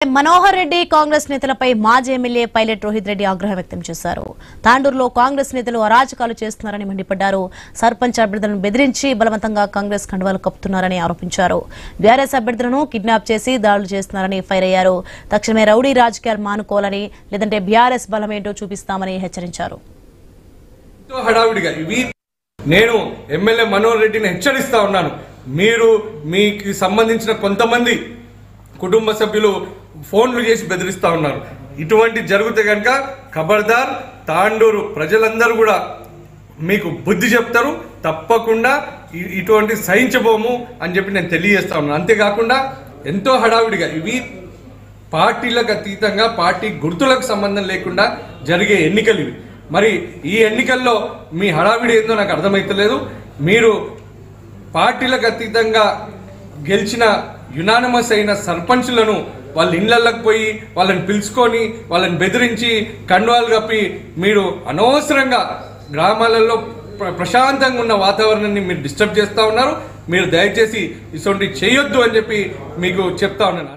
మనోహర్ రెడ్డి కాంగ్రెస్ నేతలపై మాజీ MLA pilot Rohit Reddy ఆగ్రహం వ్యక్తం చేశారు. తాండూరులో కాంగ్రెస్ నేతలు అరాచకాలు చేస్తున్నారని మండిపడ్డారు. సర్పంచ్ అభ్యర్థులను బెదిరించి బలవంతంగా కాంగ్రెస్ కండువాలు కప్పుతున్నారని ఆరోపించారు. బీఆర్ఎస్ అభ్యర్థులను కిడ్నాప్ చేసి దాడులు చేస్తున్నారని ఫైర్ అయ్యారు. తక్షణమే రౌడీ రాజకీయాలు మానుకోవాలని, లేదంటే బీఆర్ఎస్ బలమేంటో చూపిస్తామని హెచ్చరించారు. నేను ఎమ్మెల్యే మనోహర్ రెడ్డిని హెచ్చరిస్తా ఉన్నాను. మీకు సంబంధించిన కొంతమంది కుటుంబ సభ్యులు ఫోన్లు చేసి బెదిరిస్తా ఉన్నారు. ఇటువంటి జరిగితే కనుక ఖబర్దార్, తాండూరు ప్రజలందరూ కూడా మీకు బుద్ధి చెప్తారు. తప్పకుండా ఇటువంటి సహించబోము అని చెప్పి నేను తెలియజేస్తా ఉన్నాను. అంతేకాకుండా ఎంతో హడావిడిగా ఇవి పార్టీలకు అతీతంగా, పార్టీ గుర్తులకు సంబంధం లేకుండా జరిగే ఎన్నికలు ఇవి. మరి ఈ ఎన్నికల్లో మీ హడావిడి ఏందో నాకు అర్థమైతలేదు. మీరు పార్టీలకు అతీతంగా గెలిచిన యునానిమస్ అయిన సర్పంచ్లను వాళ్ళ ఇళ్లలోకి పోయి వాళ్ళని పిలుచుకొని వాళ్ళని బెదిరించి కండువాలు కప్పి మీరు అనవసరంగా గ్రామాలలో ప్రశాంతంగా ఉన్న వాతావరణాన్ని మీరు డిస్టర్బ్ చేస్తూ ఉన్నారు. మీరు దయచేసి ఇటువంటి చేయొద్దు అని చెప్పి మీకు చెప్తా ఉన్నాను.